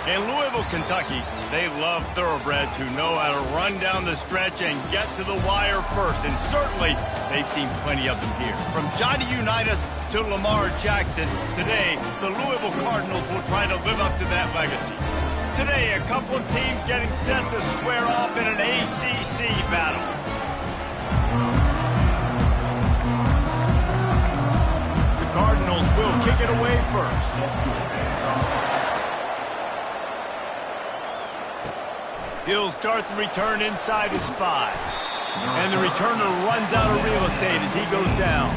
In Louisville, Kentucky, they love thoroughbreds who know how to run down the stretch and get to the wire first. And certainly, they've seen plenty of them here. From Johnny Unitas to Lamar Jackson, today, the Louisville Cardinals will try to live up to that legacy. Today, a couple of teams getting set to square off in an ACC battle. The Cardinals will kick it away first. He'll start the return inside his 5. And the returner runs out of real estate as he goes down.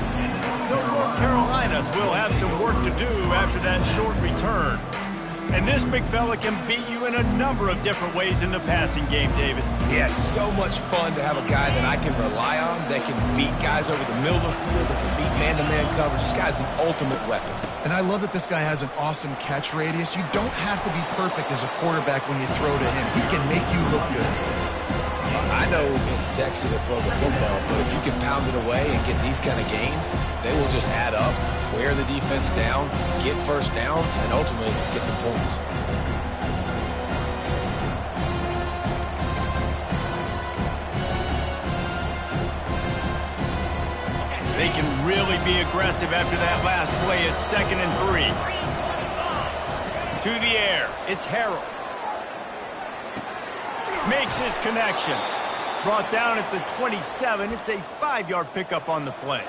So North Carolina will have some work to do after that short return. And this big fella can beat you in a number of different ways in the passing game, David. Yeah, so much fun to have a guy that I can rely on, that can beat guys over the middle of the field, that can beat man-to-man coverage. This guy's the ultimate weapon. And I love that this guy has an awesome catch radius. You don't have to be perfect as a quarterback when you throw to him. He can make you look good. I know it's sexy to throw the football, but if you can pound it away and get these kind of gains, they will just add up, wear the defense down, get first downs, and ultimately get some points. They can really be aggressive after that last play. It's 2nd and 3. To the air, it's Harrell. Makes his connection. Brought down at the 27. It's a 5-yard pickup on the play.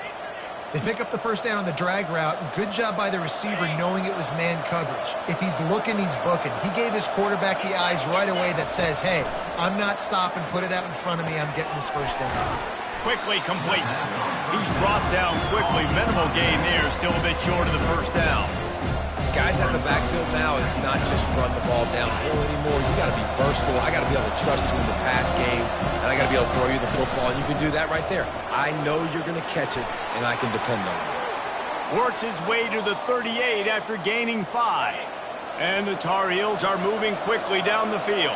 They pick up the first down on the drag route. Good job by the receiver knowing it was man coverage. If he's looking, he's booking. He gave his quarterback the eyes right away that says, hey, I'm not stopping. Put it out in front of me. I'm getting this first down. Quickly complete. He's brought down quickly. Minimal gain there. Still a bit short of the first down. Guys at the backfield now, it's not just run the ball downhill anymore. You got to be versatile. I got to be able to trust you in the pass game, and I got to be able to throw you the football, and you can do that right there. I know you're going to catch it, and I can depend on you. Works his way to the 38 after gaining 5. And the Tar Heels are moving quickly down the field.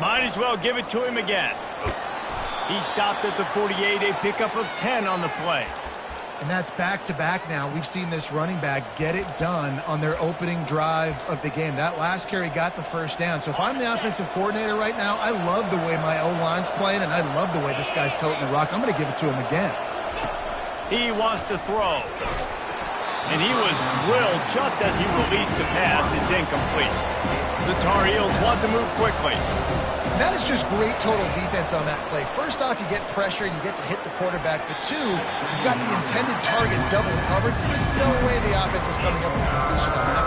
Might as well give it to him again. He stopped at the 48, a pickup of 10 on the play. And that's back-to-back now. We've seen this running back get it done on their opening drive of the game. That last carry got the first down. So if I'm the offensive coordinator right now, I love the way my O-line's playing, and I love the way this guy's toting the rock. I'm going to give it to him again. He wants to throw. And he was drilled just as he released the pass. It's incomplete. The Tar Heels want to move quickly. That is just great total defense on that play. First off, you get pressure and you get to hit the quarterback. But 2, you've got the intended target double covered. There was no way the offense was coming up with a completion on that.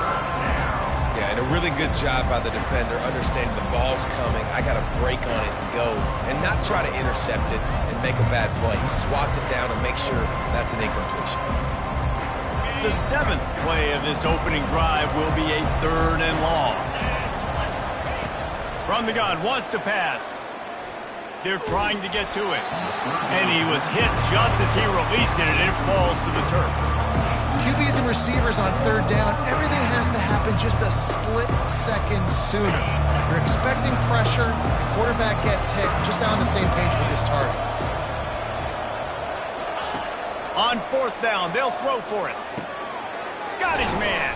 Yeah, and a really good job by the defender understanding the ball's coming. I got to break on it and go and not try to intercept it and make a bad play. He swats it down and makes sure that's an incompletion. The 7th play of this opening drive will be a 3rd and long. From the gun, wants to pass. They're trying to get to it. And he was hit just as he released it, and it falls to the turf. QBs and receivers on 3rd down, everything has to happen just a split second sooner. You're expecting pressure, the quarterback gets hit, just not on the same page with his target. On 4th down, they'll throw for it. Got his man.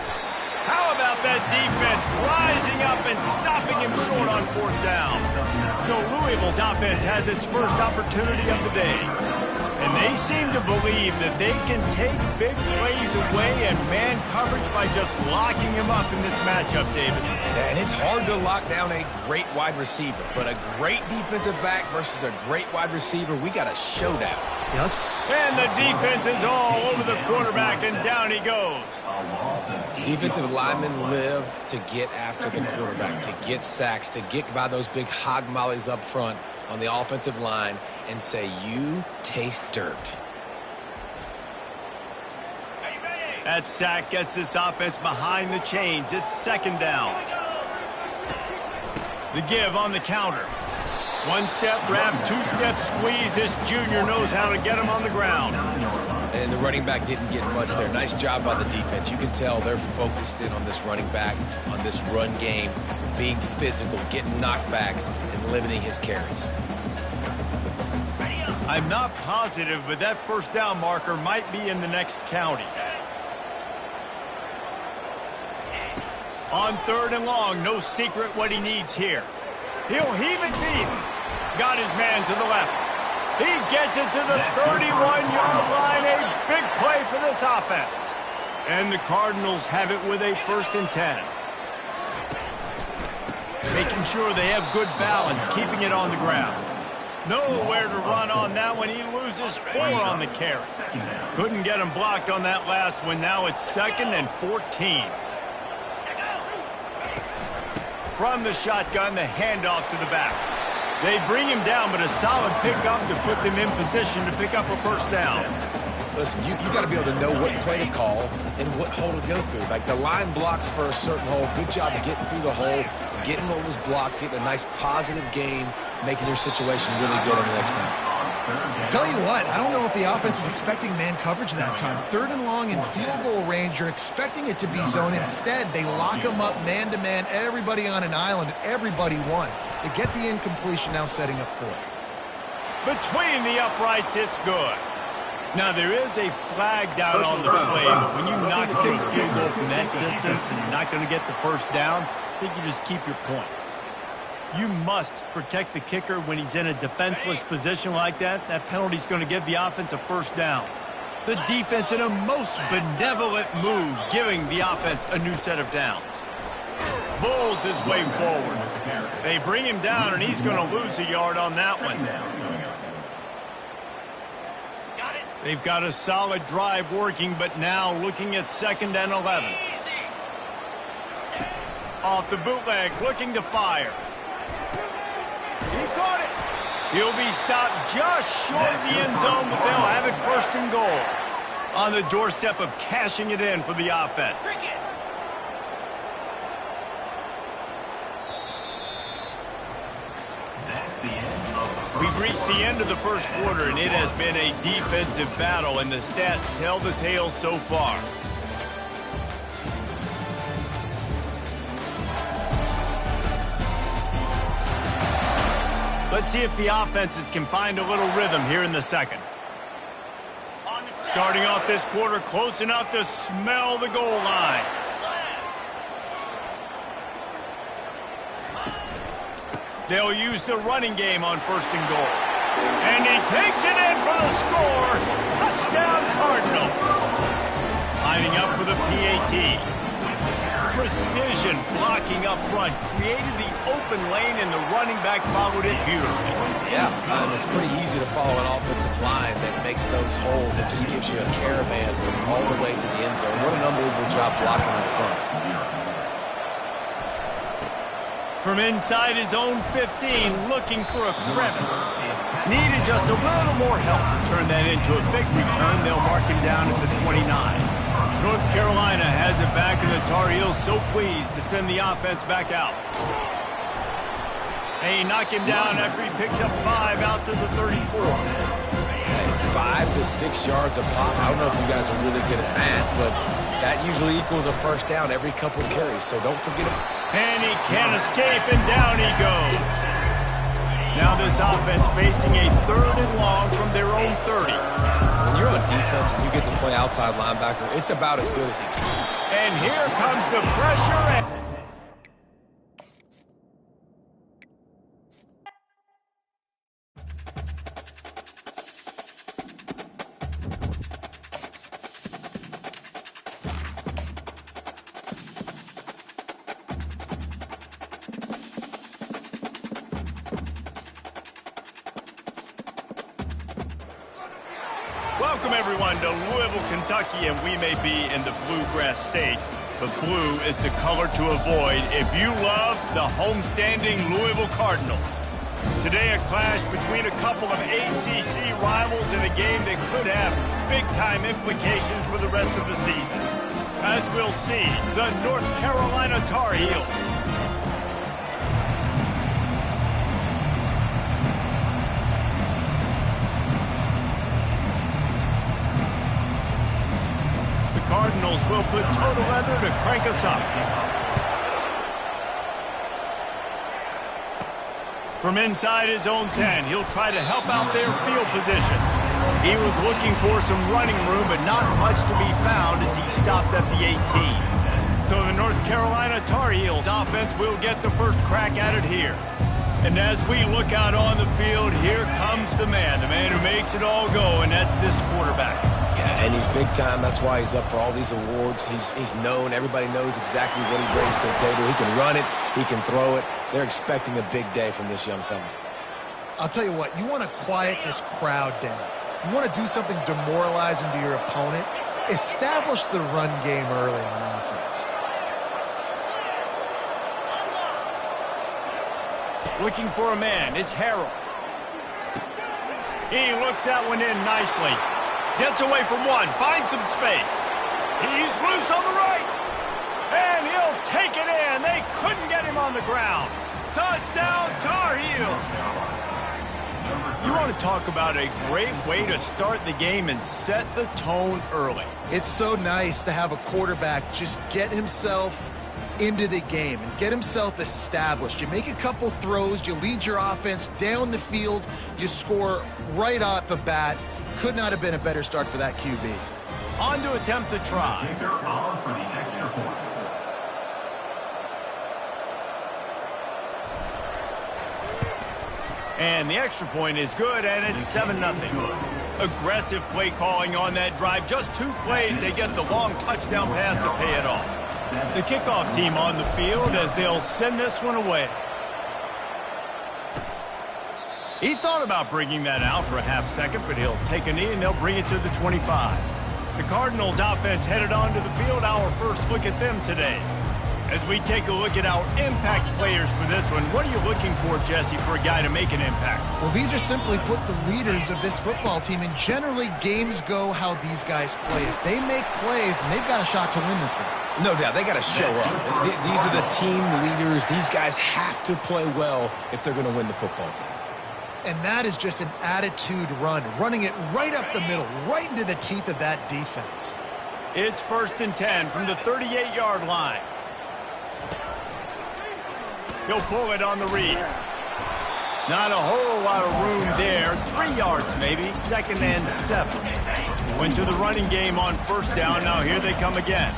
How about that defense rising up and stopping him short on 4th down? So Louisville's offense has its first opportunity of the day. And they seem to believe that they can take big plays away and man coverage by just locking him up in this matchup, David. Yeah, and it's hard to lock down a great wide receiver, but a great defensive back versus a great wide receiver, we got a showdown. Yeah, and the defense is all over the quarterback, and down he goes. Defensive linemen live to get after the quarterback, to get sacks, to get by those big hog mollies up front on the offensive line and say, you taste dirt. That sack gets this offense behind the chains. It's 2nd down. The give on the counter. 1-step wrap, 2-step squeeze. This junior knows how to get him on the ground. And the running back didn't get much there. Nice job by the defense. You can tell they're focused in on this running back, on this run game, being physical, getting knockbacks, and limiting his carries. I'm not positive, but that 1st down marker might be in the next county. On 3rd and long, no secret what he needs here. He'll heave it deep. Got his man to the left. He gets it to the 31-yard line. A big play for this offense. And the Cardinals have it with a 1st and 10. Making sure they have good balance, keeping it on the ground. Nowhere to run on that one. He loses 4 on the carry. Couldn't get him blocked on that last one. Now it's 2nd and 14. From the shotgun, the handoff to the back. They bring him down, but a solid pickup to put them in position to pick up a 1st down. Listen, you got to be able to know what play to call and what hole to go through. Like the line blocks for a certain hole. Good job getting through the hole, getting what was blocked, getting a nice positive gain, making your situation really good on the next down. Tell you what, I don't know if the offense was expecting man coverage that time. 3rd and long in field goal range, you're expecting it to be zone. Instead, they lock them up man-to-man, everybody on an island, and everybody won. They get the incompletion, now setting up 4th. Between the uprights, it's good. Now, there is a flag down on the play, but when you knock through a field goal from that distance and you're not going to get the 1st down, I think you just keep your points. You must protect the kicker when he's in a defenseless position like that. That penalty's going to give the offense a 1st down. The defense in a most benevolent move, giving the offense a new set of downs. Bulls his way forward. They bring him down, and he's going to lose a yard on that one. They've got a solid drive working, but now looking at 2nd and 11. Off the bootleg, looking to fire. He caught it. He'll be stopped just short of the end zone, but they'll have it 1st and goal. On the doorstep of cashing it in for the offense. We've reached the end of the 1st quarter, and it has been a defensive battle, and the stats tell the tale so far. Let's see if the offenses can find a little rhythm here in the 2nd. Starting off this quarter close enough to smell the goal line. They'll use the running game on 1st and goal. And he takes it in for the score. Touchdown, Cardinal. Lining up for the PAT. Precision blocking up front. Created the open lane, and the running back followed it beautifully. Yeah, and it's pretty easy to follow an offensive line that makes those holes and just gives you a caravan all the way to the end zone. What an unbelievable job blocking up front. From inside his own 15, looking for a crevice. Needed just a little more help to turn that into a big return. They'll mark him down at the 29. North Carolina has it back, and the Tar Heels so pleased to send the offense back out. They knock him down after he picks up 5 out to the 34. 5 to 6 yards a pop. I don't know if you guys are really good at math, but that usually equals a 1st down every couple of carries, so don't forget it. And he can't escape, and down he goes. Now this offense facing a 3rd and long from their own 30. When you're on defense and you get to play outside linebacker, it's about as good as he can. And here comes the pressure. Welcome, everyone, to Louisville, Kentucky, and we may be in the Bluegrass State, but blue is the color to avoid if you love the homestanding Louisville Cardinals. Today, a clash between a couple of ACC rivals in a game that could have big-time implications for the rest of the season. As we'll see, the North Carolina Tar Heels. Cardinals will put total leather to crank us up. From inside his own 10, he'll try to help out their field position. He was looking for some running room, but not much to be found as he stopped at the 18. So the North Carolina Tar Heels offense will get the first crack at it here. And as we look out on the field, here comes the man who makes it all go, and that's this quarterback. Yeah, and he's big time. That's why he's up for all these awards. He's known. Everybody knows exactly what he brings to the table. He can run it. He can throw it. They're expecting a big day from this young fella. I'll tell you what, you want to quiet this crowd down. You want to do something demoralizing to your opponent. Establish the run game early on offense. Looking for a man, it's Harold. He looks that one in nicely. Gets away from one, finds some space. He's loose on the right. And he'll take it in. They couldn't get him on the ground. Touchdown, Tar Heels. You want to talk about a great way to start the game and set the tone early. It's so nice to have a quarterback just get himself into the game and get himself established. You make a couple throws, you lead your offense down the field, you score right off the bat. Could not have been a better start for that QB. On to attempt to try. Kicker on for the extra point. And the extra point is good, and it's 7-0. Aggressive play calling on that drive. Just 2 plays, they get the long touchdown pass to pay it off. The kickoff team on the field as they'll send this one away. He thought about bringing that out for a half second, but he'll take a knee and they'll bring it to the 25. The Cardinals offense headed onto the field. Our first look at them today. As we take a look at our impact players for this one, what are you looking for, Jesse, for a guy to make an impact? Well, these are simply put the leaders of this football team, and generally games go how these guys play. If they make plays, then they've got a shot to win this one. No doubt, they got to show up. These are the team leaders. These guys have to play well if they're going to win the football game. And that is just an attitude run, running it right up the middle, right into the teeth of that defense. It's 1st and 10 from the 38-yard line. He'll pull it on the read. Not a whole lot of room there. 3 yards maybe. 2nd and 7. Went to the running game on 1st down. Now here they come again.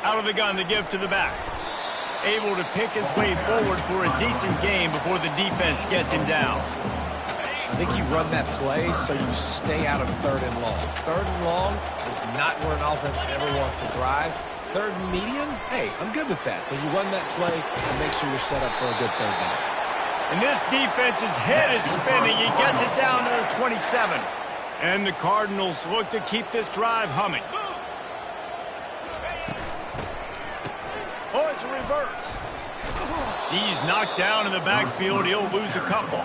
Out of the gun to give to the back. Able to pick his way forward for a decent game before the defense gets him down. I think you run that play so you stay out of 3rd and long. 3rd and long is not where an offense ever wants to drive. 3rd and medium, hey, I'm good with that. So you run that play to make sure you're set up for a good 3rd down. And this defense's head is spinning. He gets it down to the 27. And the Cardinals look to keep this drive humming. Oh, it's a reverse. He's knocked down in the backfield. He'll lose a couple.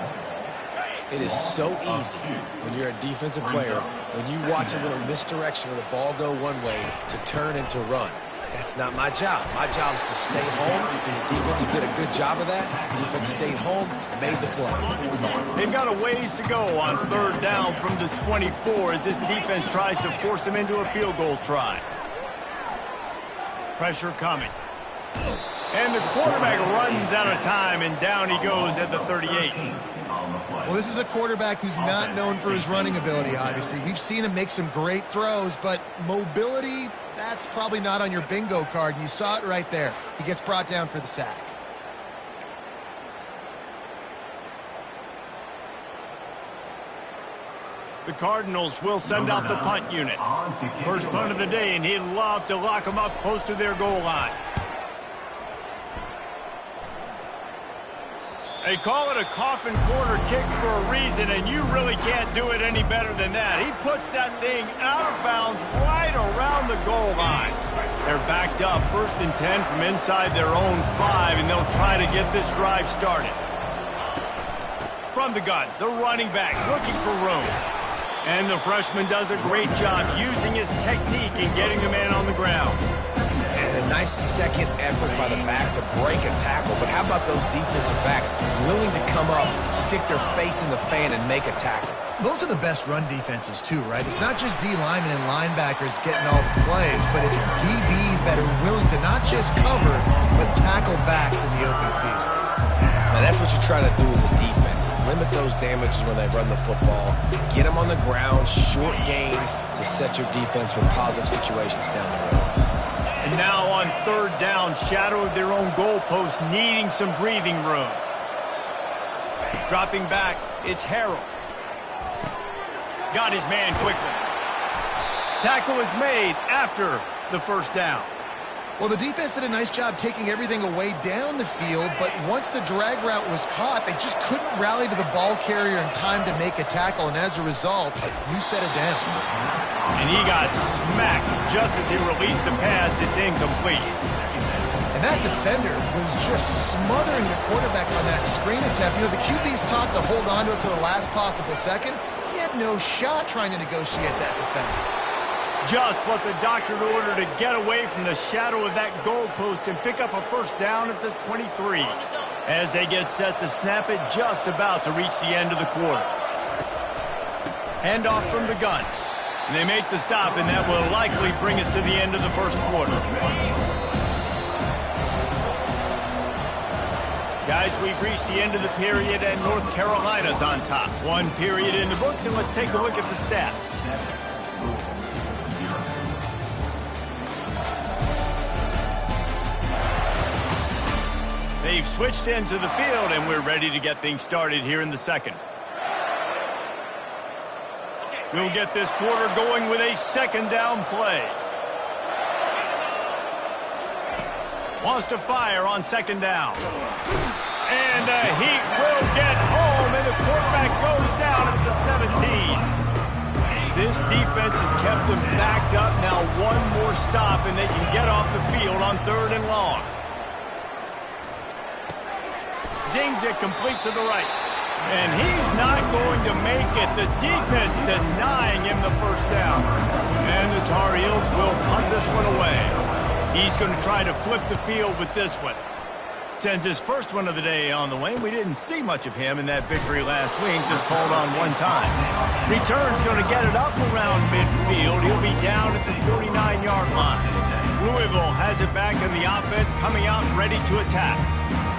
It is so easy when you're a defensive player, when you watch a little misdirection of the ball go one way to turn and to run. That's not my job. My job is to stay home. The defense did a good job of that. The defense stayed home and made the play. They've got a ways to go on 3rd down from the 24 as this defense tries to force them into a field goal try. Pressure coming. And the quarterback runs out of time, and down he goes at the 38. Well, this is a quarterback who's not known for his running ability, obviously. We've seen him make some great throws, but mobility, that's probably not on your bingo card, and you saw it right there. He gets brought down for the sack. The Cardinals will send out the punt unit. First punt of the day, and he'd love to lock them up close to their goal line. They call it a coffin corner kick for a reason, and you really can't do it any better than that. He puts that thing out of bounds right around the goal line. They're backed up 1st and 10 from inside their own 5, and they'll try to get this drive started. From the gun, the running back looking for room. And the freshman does a great job using his technique and getting the man on the ground. And a nice second effort by the back to break a tackle. But how about those defensive backs willing to come up, stick their face in the fan, and make a tackle? Those are the best run defenses, too, right? It's not just D linemen and linebackers getting all the plays, but it's DBs that are willing to not just cover, but tackle backs in the open field. Now, that's what you try to do as a defense. defense. Limit those damages when they run the football. Get them on the ground, short gains to set your defense for positive situations down the road. And now on third down, shadow of their own goalpost, needing some breathing room. Dropping back, it's Harrell. Got his man quickly. Tackle is made after the first down. Well, the defense did a nice job taking everything away down the field, but once the drag route was caught, they just couldn't rally to the ball carrier in time to make a tackle, and as a result, you set it down. And he got smacked just as he released the pass. It's incomplete. And that defender was just smothering the quarterback on that screen attempt. You know, the QB's taught to hold on to it to the last possible second. He had no shot trying to negotiate that defender. Just what the doctor ordered to get away from the shadow of that goalpost and pick up a first down at the 23. As they get set to snap it, just about to reach the end of the quarter. Handoff from the gun. And they make the stop, and that will likely bring us to the end of the first quarter. Guys, we've reached the end of the period, and North Carolina's on top. One period in the books, and let's take a look at the stats. They've switched ends of the field, and we're ready to get things started here in the second. We'll get this quarter going with a second down play. Wants to fire on second down. And the Heat will get home, and the quarterback goes down at the 17. This defense has kept them backed up. Now one more stop, and they can get off the field on third and long. Zings it complete to the right. And he's not going to make it. The defense denying him the first down. And the Tar Heels will punt this one away. He's going to try to flip the field with this one. Sends his first one of the day on the way. We didn't see much of him in that victory last week, just called on one time. Return's going to get it up around midfield. He'll be down at the 39-yard line. Louisville has it back in the offense, coming out ready to attack.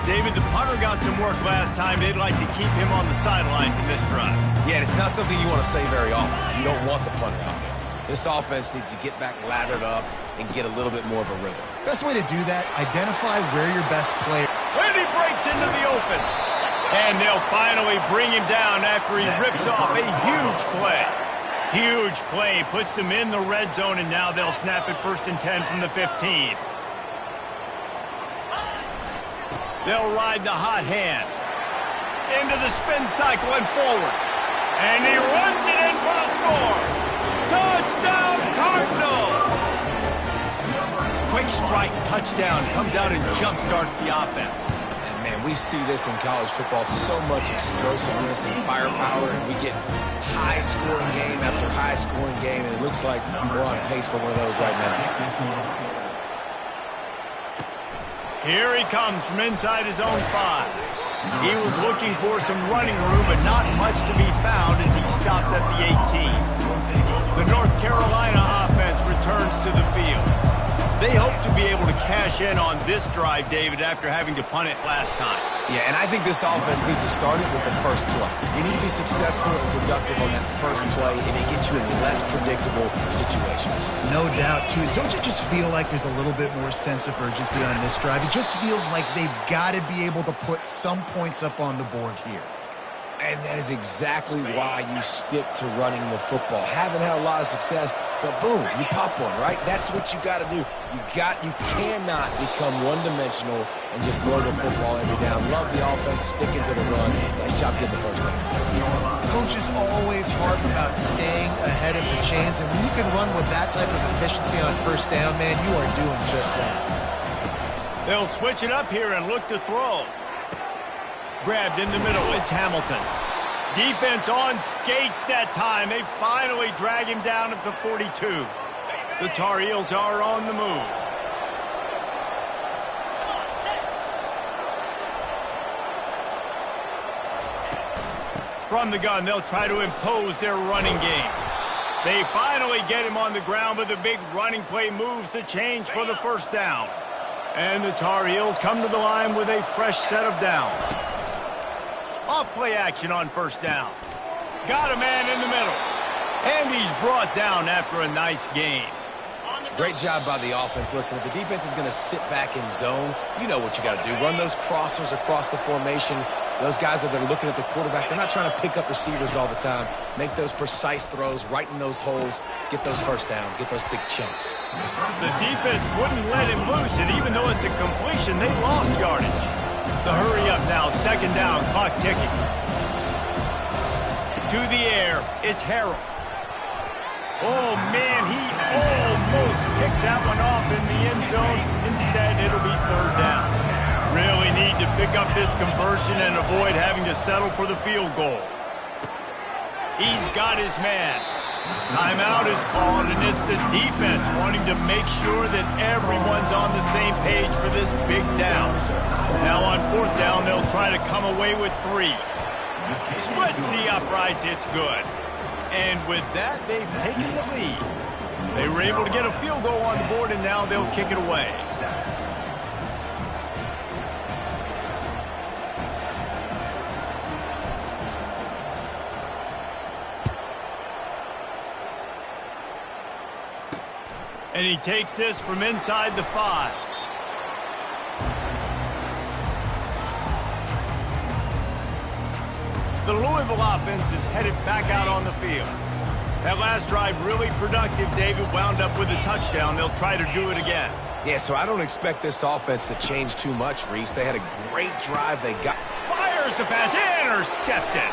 David, the punter got some work last time. They'd like to keep him on the sidelines in this drive. Yeah, it's not something you want to say very often. You don't want the punter out there. This offense needs to get back lathered up and get a little bit more of a rhythm. Best way to do that, identify where your best player. When he breaks into the open. And they'll finally bring him down after he rips off a huge play. Huge play, puts them in the red zone, and now they'll snap it 1st and 10 from the 15. They'll ride the hot hand. Into the spin cycle and forward. And he runs it in for the score. Touchdown, Cardinals! Quick strike touchdown comes out and jump-starts the offense. And, man, we see this in college football, so much explosiveness and firepower, and we get high-scoring game after high-scoring game, and it looks like we're on pace for one of those right now. Here he comes from inside his own 5. He was looking for some running room, but not much to be found as he stopped at the 18. The North Carolina offense returns to the field. They hope to be able to cash in on this drive, David, after having to punt it last time. Yeah, and I think this offense needs to start it with the first play. You need to be successful and productive on that first play, and it gets you in less predictable situations. No doubt, too. Don't you just feel like there's a little bit more sense of urgency on this drive? It just feels like they've got to be able to put some points up on the board here. And that is exactly why you stick to running the football. Haven't had a lot of success, but boom, you pop one, right? That's what you got to do. You cannot become one-dimensional and just throw the football every down. Love the offense, sticking to the run. Nice job getting the first down. Coaches always harp about staying ahead of the chains, and when you can run with that type of efficiency on first down, man, you are doing just that. They'll switch it up here and look to throw. Grabbed in the middle, it's Hamilton. Defense on skates that time. They finally drag him down at the 42. The Tar Heels are on the move. From the gun, they'll try to impose their running game. They finally get him on the ground, but the big running play moves the change for the first down. And the Tar Heels come to the line with a fresh set of downs. Off play action on first down. Got a man in the middle. And he's brought down after a nice gain. Great job by the offense. Listen, if the defense is going to sit back in zone, you know what you got to do. Run those crossers across the formation. Those guys that are looking at the quarterback, they're not trying to pick up receivers all the time. Make those precise throws, right in those holes, get those first downs, get those big chunks. The defense wouldn't let him loose, and even though it's a completion, they lost yardage. The hurry up now, second down, clock ticking. To the air, it's Harrell. Oh, man, he almost picked that one off in the end zone. Instead, it'll be third down. Really need to pick up this conversion and avoid having to settle for the field goal. He's got his man. Timeout is called, and it's the defense wanting to make sure that everyone's on the same page for this big down. Now on fourth down, they'll try to come away with 3. Splits the uprights, it's good. And with that, they've taken the lead. They were able to get a field goal on the board, and now they'll kick it away. And he takes this from inside the 5. The Louisville offense is headed back out on the field. That last drive really productive, David. Wound up with a touchdown. They'll try to do it again. Yeah, so I don't expect this offense to change too much, Reese. They had a great drive. They got... Fires the pass. Intercepted.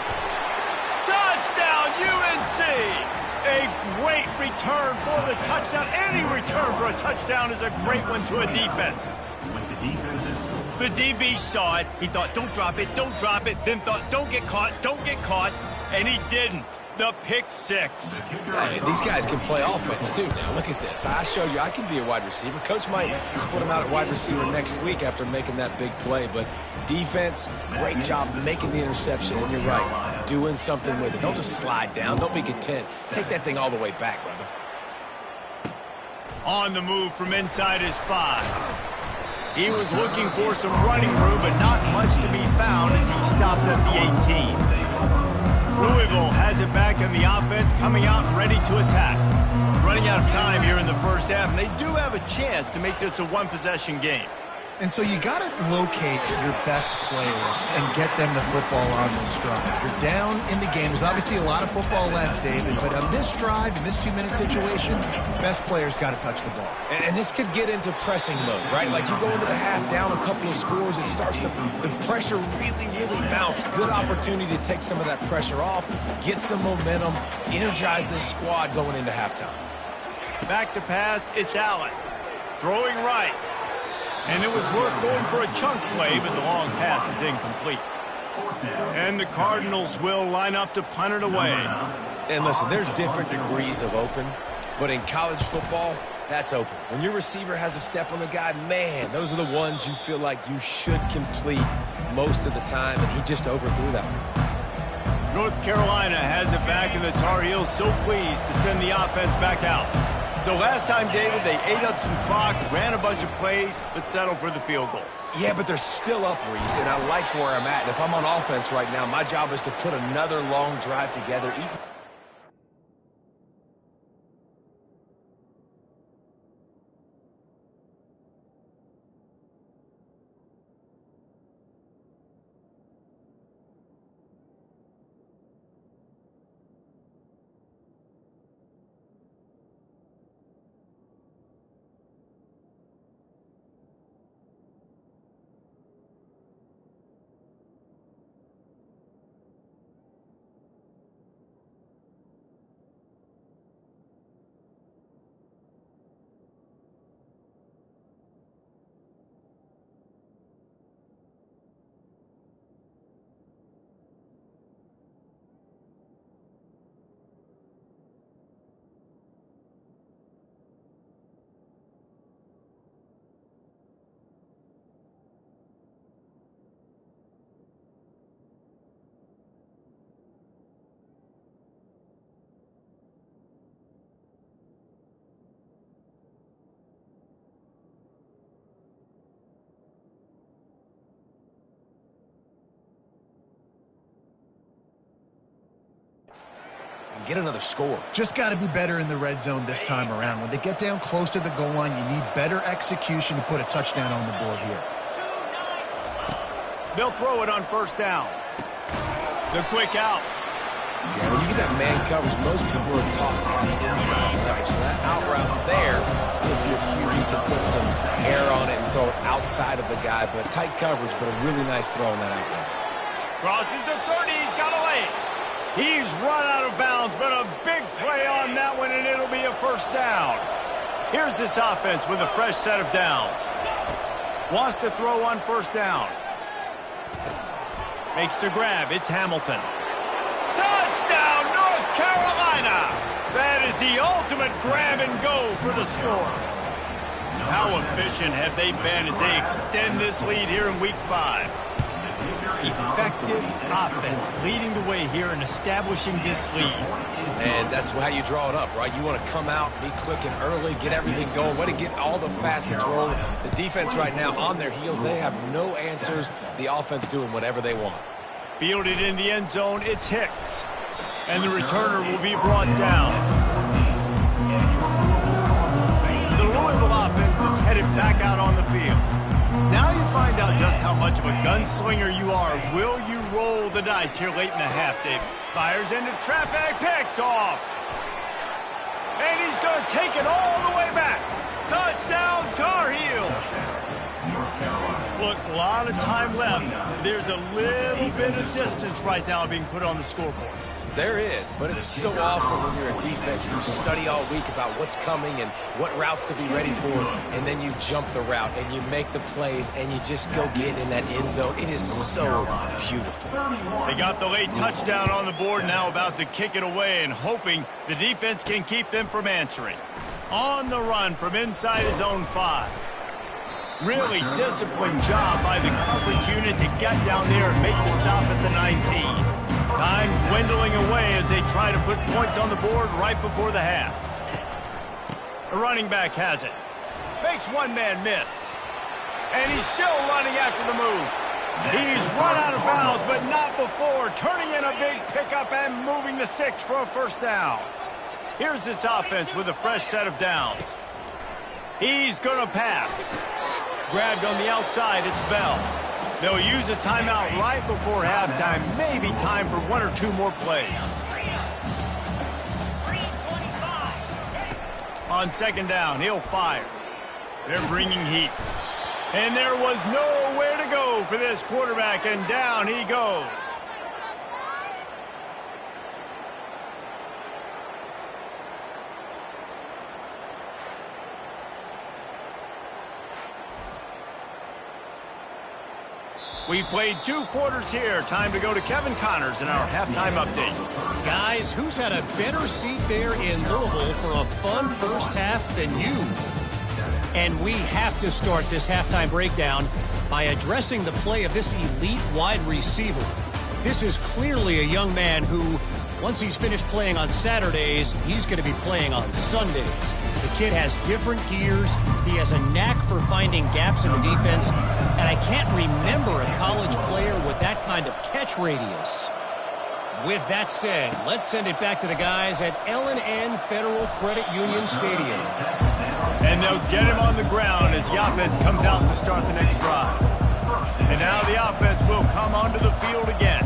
Touchdown, UNC! A great return for the touchdown. Any return for a touchdown is a great one to a defense. The DB saw it. He thought, don't drop it, don't drop it. Then thought, don't get caught, don't get caught. And he didn't. The pick 6. Hey, these guys can play offense, too. Now, look at this. I showed you I can be a wide receiver. Coach might split him out at wide receiver next week after making that big play. But defense, great job making the interception. And you're right, doing something with it. Don't just slide down. Don't be content. Take that thing all the way back, brother. On the move from inside his 5. He was looking for some running room, but not much to be found as he stopped at the 18. Louisville has it back in the offense, coming out ready to attack. Running out of time here in the first half, and they do have a chance to make this a one-possession game. And so you got to locate your best players and get them the football on this drive. You're down in the game. There's obviously a lot of football left, David, but on this drive, in this 2-minute situation, best players got to touch the ball. And this could get into pressing mode, right? Like you go into the half down a couple of scores, it starts to, the pressure really, really mounts. Good opportunity to take some of that pressure off, get some momentum, energize this squad going into halftime. Back to pass, it's Allen. Throwing right. And it was worth going for a chunk play, but the long pass is incomplete. And the Cardinals will line up to punt it away. And listen, there's different degrees of open, but in college football, that's open. When your receiver has a step on the guy, man, those are the ones you feel like you should complete most of the time, and he just overthrew that one. North Carolina has it back, and the Tar Heels so pleased to send the offense back out. So last time, David, they ate up some clock, ran a bunch of plays, but settled for the field goal. Yeah, but they're still up, Reese, and I like where I'm at. And if I'm on offense right now, my job is to put another long drive together. get another score. Just got to be better in the red zone this time around. When they get down close to the goal line, you need better execution to put a touchdown on the board here. They'll throw it on first down. The quick out. Yeah, when you get that man coverage, most people are taught to have inside leverage. So that out route's there if your QB can put some air on it and throw it outside of the guy. But tight coverage, but a really nice throw on that out route. Crosses the 30. He's got a lane. He's run out of bounds, but a big play on that one, and it'll be a first down. Here's this offense with a fresh set of downs. Wants to throw on first down. Makes the grab. It's Hamilton. Touchdown, North Carolina! That is the ultimate grab and go for the score. How efficient have they been as they extend this lead here in Week 5? Effective offense leading the way here and establishing this lead. And that's how you draw it up, right? You want to come out, be clicking early, get everything going, want to get all the facets rolling. The defense right now on their heels, they have no answers. The offense doing whatever they want. Fielded in the end zone, it's Hicks. And the returner will be brought down. The Louisville offense is headed back out on the field. Now you find out just how much of a gunslinger you are. Will you roll the dice here late in the half, David? Fires into traffic, picked off. And he's going to take it all the way back. Touchdown, Tar Heels. Look, a lot of time left. There's a little bit of distance right now being put on the scoreboard. There is, but it's so awesome when you're a defense and you study all week about what's coming and what routes to be ready for, and then you jump the route and you make the plays and you just go get in that end zone. It is so beautiful. They got the late touchdown on the board, now about to kick it away and hoping the defense can keep them from answering. On the run from inside his own 5. Really disciplined job by the coverage unit to get down there and make the stop at the 19. Time dwindling away as they try to put points on the board right before the half. The running back has it. Makes one man miss. And he's still running after the move. He's run out of bounds, but not before. Turning in a big pickup and moving the sticks for a first down. Here's this offense with a fresh set of downs. He's going to pass. Grabbed on the outside, it's Bell. They'll use a timeout right before halftime. Maybe time for 1 or 2 more plays. On second down, he'll fire. They're bringing heat. And there was nowhere to go for this quarterback, and down he goes. We've played 2 quarters here. Time to go to Kevin Connors in our halftime update. Guys, who's had a better seat there in Louisville for a fun first half than you? And we have to start this halftime breakdown by addressing the play of this elite wide receiver. This is clearly a young man who, once he's finished playing on Saturdays, he's going to be playing on Sundays. The kid has different gears. He has a knack for finding gaps in the defense. And I can't remember a college player with that kind of catch radius. With that said, let's send it back to the guys at L&N Federal Credit Union Stadium. And they'll get him on the ground as the offense comes out to start the next drive. And now the offense will come onto the field again.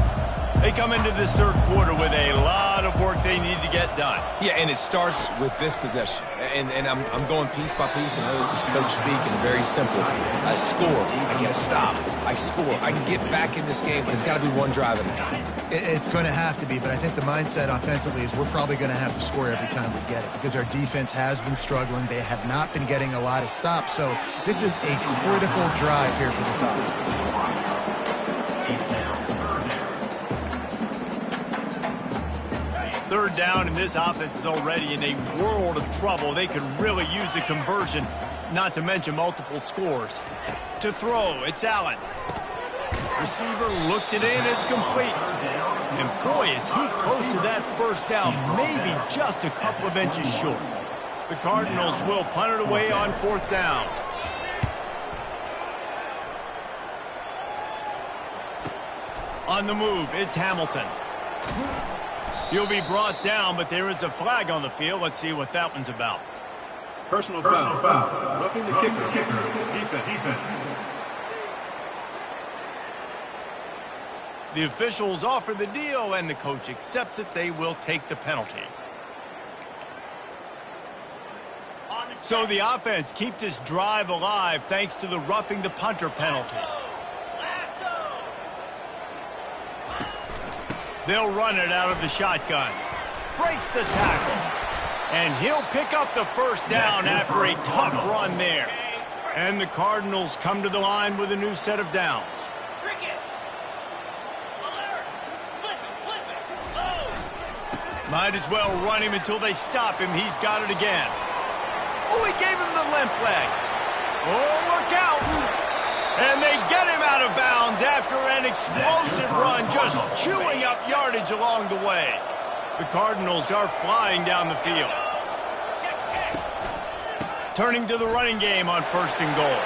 They come into this third quarter with a lot of work they need to get done. Yeah, and it starts with this possession. And I'm going piece by piece, and I know this is coach speaking, very simple. I score. I get a stop. I score. I can get back in this game, but it's got to be one drive at a time. It's going to have to be, but I think the mindset offensively is we're probably going to have to score every time we get it because our defense has been struggling. They have not been getting a lot of stops, so this is a critical drive here for this offense. Third down, and this offense is already in a world of trouble. They could really use a conversion, not to mention multiple scores. To throw, it's Allen. Receiver looks it in, it's complete. And boy, is he close to that first down, maybe just a couple of inches short. The Cardinals will punt it away on fourth down. On the move, it's Hamilton. He'll be brought down, but there is a flag on the field. Let's see what that one's about. Personal foul. Roughing the kicker. Defense. The officials offer the deal, and the coach accepts it. They will take the penalty. So the offense keeps this drive alive thanks to the roughing the punter penalty. They'll run it out of the shotgun. Breaks the tackle. And he'll pick up the first down after a tough run there. And the Cardinals come to the line with a new set of downs. Might as well run him until they stop him. He's got it again. Oh, he gave him the limp leg. Oh, look out. And they get him out of bounds after an explosive run, just chewing up yardage along the way. The Cardinals are flying down the field. Turning to the running game on 1st and goal.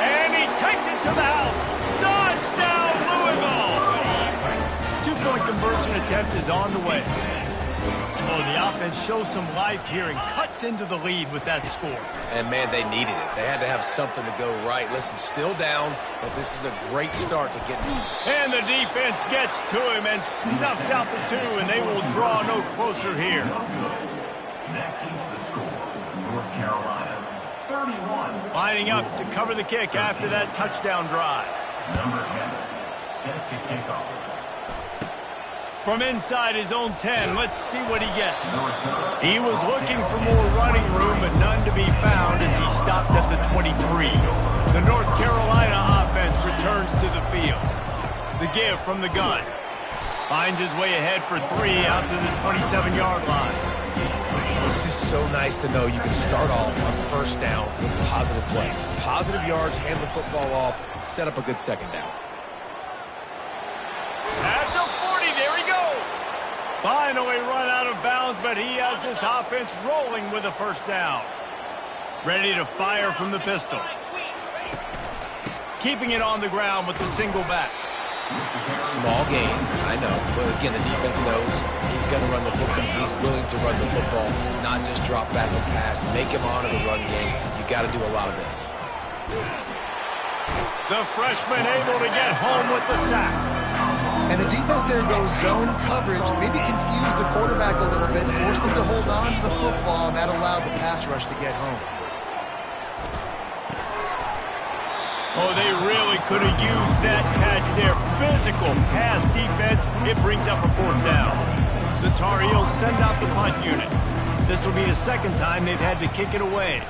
And he takes it to the house. Touchdown, Louisville! Two-point conversion attempt is on the way. Oh, the offense shows some life here and cuts into the lead with that score. And, man, they needed it. They had to have something to go right. Listen, still down, but this is a great start to get. And the defense gets to him and snuffs out the 2, and they will draw no closer here. That keeps the score. North Carolina, 31. Lining up to cover the kick after that touchdown drive. Number 10, set to kick off. From inside his own 10, let's see what he gets. He was looking for more running room, but none to be found as he stopped at the 23. The North Carolina offense returns to the field. The give from the gun. Finds his way ahead for 3 out to the 27-yard line. It's just so nice to know you can start off on 1st down with positive plays. Positive yards, hand the football off, set up a good 2nd down. At the 40, there he goes. Finally run out of bounds, but he has this offense rolling with a 1st down. Ready to fire from the pistol. Keeping it on the ground with the single back. Small gain, I know, but again, the defense knows he's going to run the football. He's willing to run the football, not just drop back and pass, make him honor the run game. You got to do a lot of this. The freshman able to get home with the sack. And the defense there goes zone coverage, maybe confused the quarterback a little bit, forced him to hold on to the football, and that allowed the pass rush to get home. Oh, they really could have used that catch there. Physical pass defense. It brings up a 4th down. The Tar Heels send out the punt unit. This will be the 2nd time they've had to kick it away.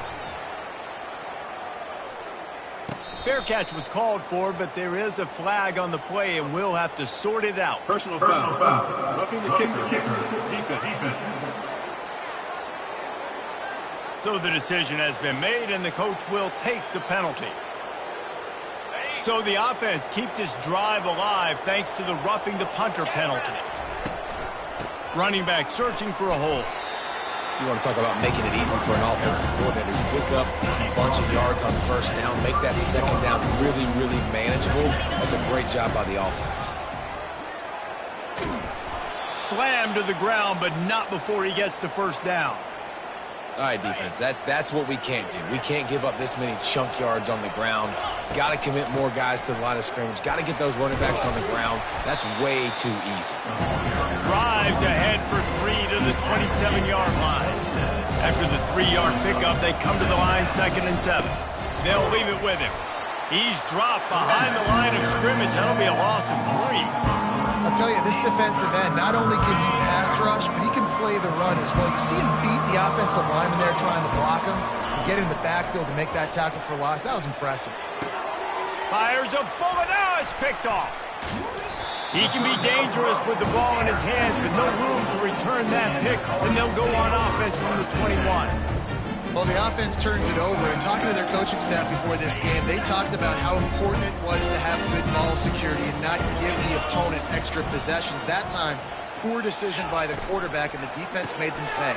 Fair catch was called for, but there is a flag on the play, and we'll have to sort it out. Personal foul. Roughing the kicker. Defense. So the decision has been made, and the coach will take the penalty. So the offense keeps this drive alive thanks to the roughing the punter penalty. Running back searching for a hole. You want to talk about making it easy for an offensive coordinator. You pick up a bunch of yards on 1st down, make that 2nd down really, really manageable. That's a great job by the offense. Slammed to the ground, but not before he gets the 1st down. All right, defense, that's what we can't do. We can't give up this many chunk yards on the ground. Got to commit more guys to the line of scrimmage. Got to get those running backs on the ground. That's way too easy. Drives ahead for 3 to the 27-yard line. After the 3-yard pickup, they come to the line 2nd and 7. They'll leave it with him. He's dropped behind the line of scrimmage. That'll be a loss of 3. I'll tell you, this defensive end, not only can he pass rush, but he can play the run as well. You see him beat the offensive lineman there trying to block him and get in the backfield to make that tackle for loss. That was impressive. Fires a bullet. Now it's picked off. He can be dangerous with the ball in his hands, but no room to return that pick, and they'll go on offense from the 21. Well, the offense turns it over, and talking to their coaching staff before this game, they talked about how important it was to have good ball security and not give the opponent extra possessions. That time, poor decision by the quarterback, and the defense made them pay.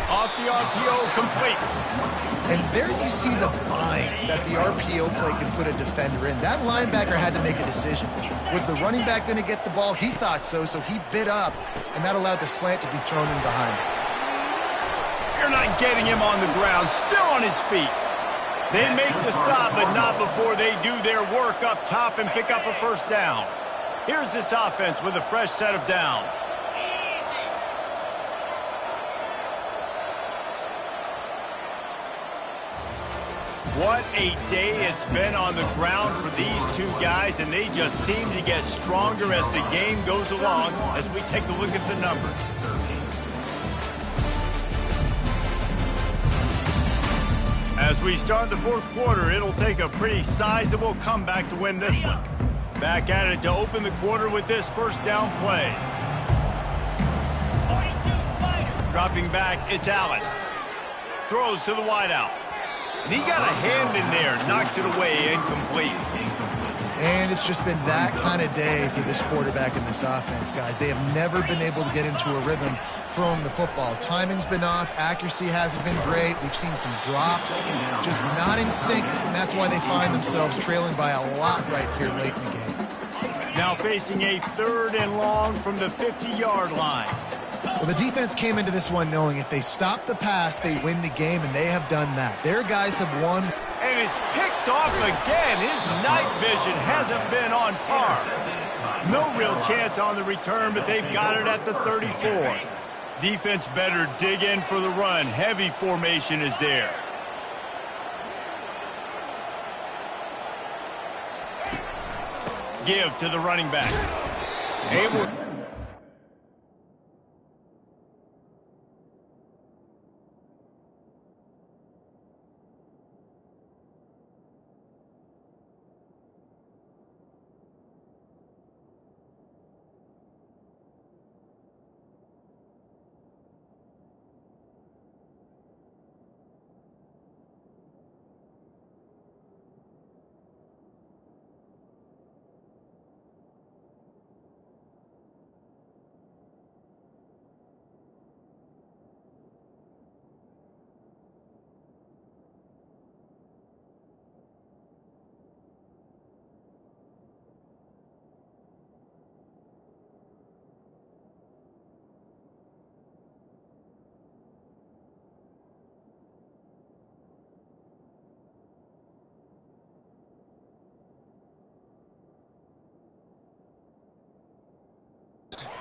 Off the RPO, complete. And there you see the bind that the RPO play can put a defender in. That linebacker had to make a decision. Was the running back going to get the ball? He thought so he bit up, and that allowed the slant to be thrown in behind. You're not getting him on the ground, still on his feet. They make the stop, but not before they do their work up top and pick up a first down. Here's this offense with a fresh set of downs. What a day it's been on the ground for these two guys, and they just seem to get stronger as the game goes along as we take a look at the numbers. As we start the fourth quarter, it'll take a pretty sizable comeback to win this one. Back at it to open the quarter with this first down play. Dropping back, it's Allen. Throws to the wideout. And he got a hand in there, knocks it away, incomplete. And it's just been that kind of day for this quarterback in this offense, guys. They have never been able to get into a rhythm throwing the football. Timing's been off. Accuracy hasn't been great. We've seen some drops, just not in sync, and that's why they find themselves trailing by a lot right here late in the game. Now facing a 3rd and long from the 50-yard line. Well, the defense came into this one knowing if they stop the pass, they win the game, and they have done that. Their guys have won. And it's picked off again. His night vision hasn't been on par. No real chance on the return, but they've got it at the 34. Defense better dig in for the run. Heavy formation is there. Give to the running back. Able.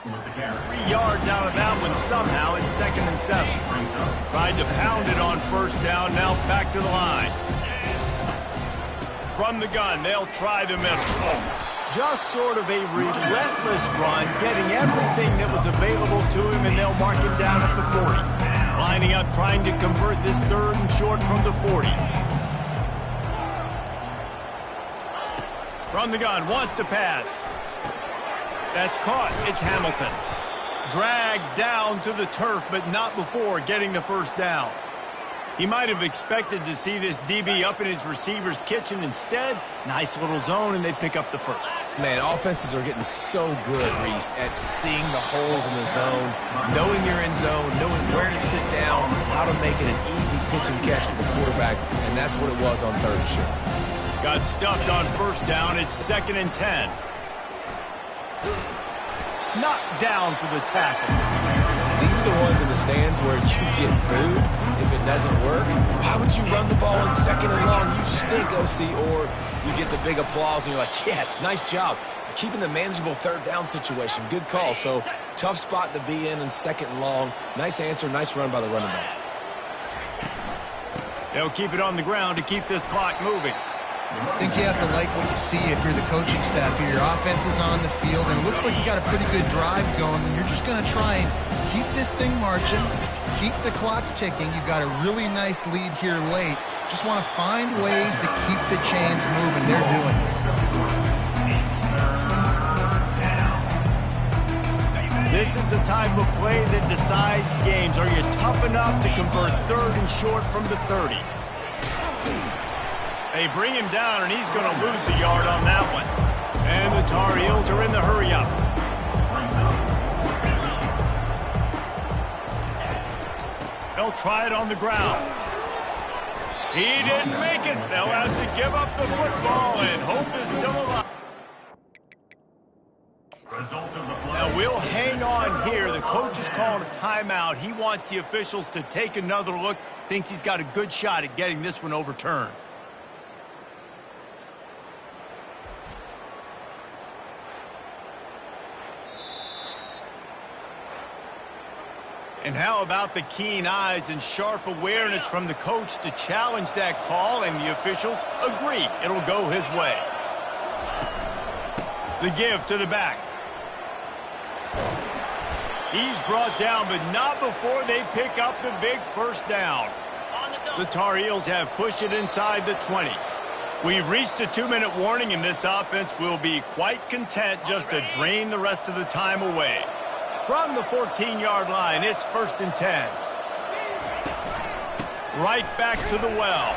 With the carry. 3 yards out of that one somehow. It's 2nd and 7. Tried to pound it on first down. Now back to the line. From the gun, they'll try the middle. Just sort of a relentless run, getting everything that was available to him, and they'll mark him down at the 40. Lining up, trying to convert this 3rd and short from the 40. From the gun, wants to pass. That's caught. It's Hamilton. Dragged down to the turf, but not before getting the first down. He might have expected to see this DB up in his receiver's kitchen. Instead, nice little zone, and they pick up the first. Man, offenses are getting so good, Reese, at seeing the holes in the zone, knowing you're in zone, knowing where to sit down, how to make it an easy pitch and catch for the quarterback, and that's what it was on 3rd and short. Got stuffed on first down. It's 2nd and 10. Knocked down for the tackle. These are the ones in the stands where you get booed if it doesn't work. Why would you run the ball in 2nd and long? You stink, OC. Or you get the big applause and you're like, yes, nice job. Keeping the manageable 3rd down situation. Good call. So tough spot to be in 2nd and long. Nice answer, nice run by the running back. They'll keep it on the ground to keep this clock moving. I think you have to like what you see if you're the coaching staff here. Your offense is on the field, and it looks like you got a pretty good drive going, and you're just going to try and keep this thing marching, keep the clock ticking. You've got a really nice lead here late. Just want to find ways to keep the chains moving. They're doing it. This is the type of play that decides games. Are you tough enough to convert 3rd and short from the 30? They bring him down, and he's going to lose a yard on that one. And the Tar Heels are in the hurry-up. They'll try it on the ground. He didn't make it. They'll have to give up the football, and hope is still alive. Now we'll hang on here. The coach is calling a timeout. He wants the officials to take another look. Thinks he's got a good shot at getting this one overturned. And how about the keen eyes and sharp awareness from the coach to challenge that call, and the officials agree it'll go his way. The give to the back. He's brought down, but not before they pick up the big first down. The Tar Heels have pushed it inside the 20. We've reached the 2-minute warning, and this offense will be quite content just to drain the rest of the time away. From the 14-yard line, it's 1st and 10. Right back to the well.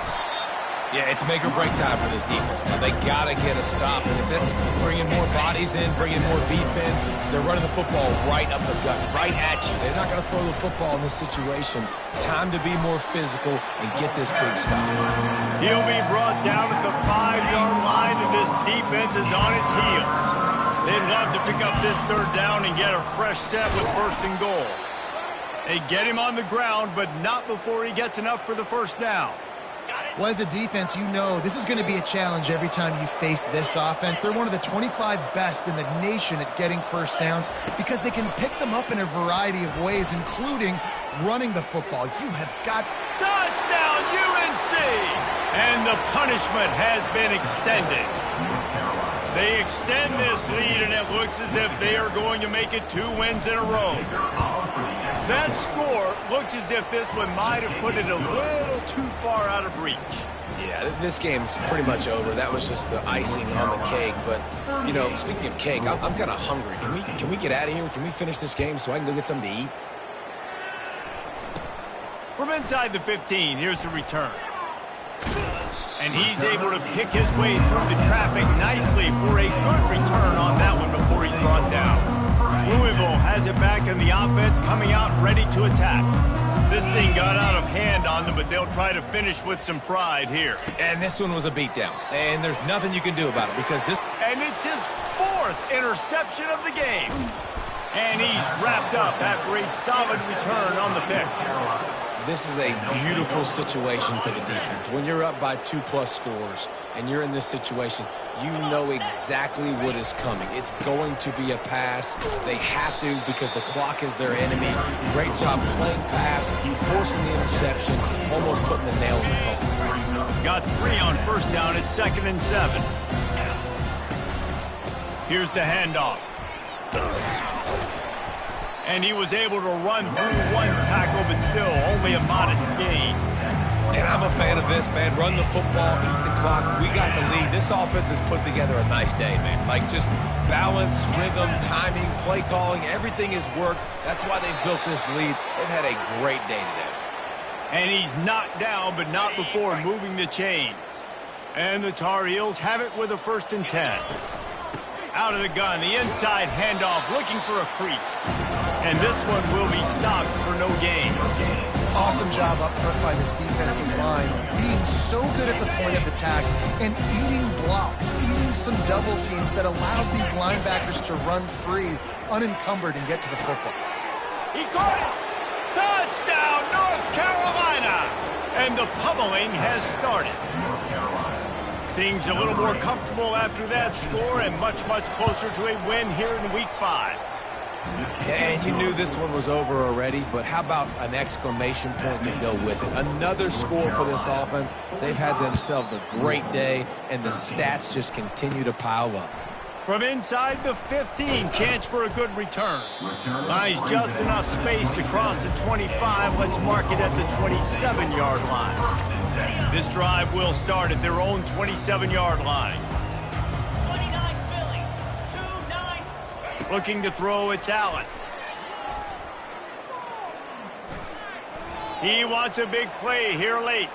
Yeah, it's make or break time for this defense. Now, they got to get a stop. And if it's bringing more bodies in, bringing more beef in, they're running the football right up the gut, right at you. They're not going to throw the football in this situation. Time to be more physical and get this big stop. He'll be brought down at the 5-yard line, and this defense is on its heels. They'd love to pick up this 3rd down and get a fresh set with 1st and goal. They get him on the ground, but not before he gets enough for the 1st down. Well, as a defense, you know this is going to be a challenge every time you face this offense. They're one of the 25 best in the nation at getting 1st downs because they can pick them up in a variety of ways, including running the football. You have got... Touchdown, UNC! And the punishment has been extended. They extend this lead, and it looks as if they are going to make it 2 wins in a row. That score looks as if this one might have put it a little too far out of reach. Yeah, this game's pretty much over. That was just the icing on the cake. But, you know, speaking of cake, I'm kind of hungry. Can we get out of here? Can we finish this game so I can go get something to eat? From inside the 15, here's the return. And he's able to pick his way through the traffic nicely for a good return on that one before he's brought down. Louisville has it back in the offense, coming out ready to attack. This thing got out of hand on them, but they'll try to finish with some pride here. And this one was a beatdown. And there's nothing you can do about it because this... And it's his 4th interception of the game. And he's wrapped up after a solid return on the pick. This is a beautiful situation for the defense. When you're up by 2+ scores and you're in this situation, you know exactly what is coming. It's going to be a pass. They have to because the clock is their enemy. Great job playing pass, forcing the interception, almost putting the nail in the coffin. Got 3 on 1st down at 2nd and 7. Here's the handoff. And he was able to run through 1 tackle, but still only a modest gain. And I'm a fan of this, man. Run the football, beat the clock. We got the lead. This offense has put together a nice day, man. Like just balance, rhythm, timing, play calling, everything has worked. That's why they've built this lead. They've had a great day today. And he's knocked down, but not before moving the chains. And the Tar Heels have it with a 1st and 10. Out of the gun, the inside handoff, looking for a crease. And this one will be stopped for no gain. Awesome job up front by this defensive line, being so good at the point of attack and eating blocks, eating some double teams that allows these linebackers to run free, unencumbered, and get to the football. He caught it! Touchdown, North Carolina! And the pummeling has started. Things a little more comfortable after that score and much, much closer to a win here in Week 5. And you knew this one was over already, but how about an exclamation point to go with it? Another score for this offense. They've had themselves a great day, and the stats just continue to pile up. From inside the 15, chance for a good return. Buys just enough space to cross the 25. Let's mark it at the 27-yard line. This drive will start at their own 27-yard line. 29 Philly, 2-9. Looking to throw, it's Allen. He wants a big play here late.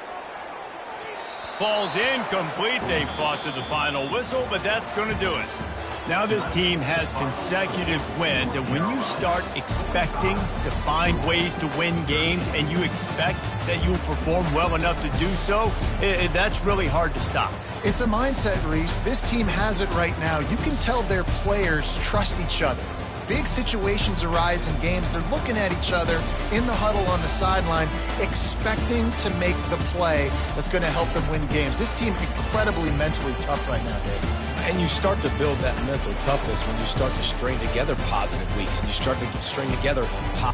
Falls incomplete. They fought to the final whistle, but that's going to do it. Now this team has consecutive wins, and when you start expecting to find ways to win games and you expect that you'll perform well enough to do so, that's really hard to stop. It's a mindset, Reese. This team has it right now. You can tell their players trust each other. Big situations arise in games. They're looking at each other in the huddle on the sideline, expecting to make the play that's going to help them win games. This team incredibly mentally tough right now, Dave. And you start to build that mental toughness when you start to string together positive weeks and you start to string together positive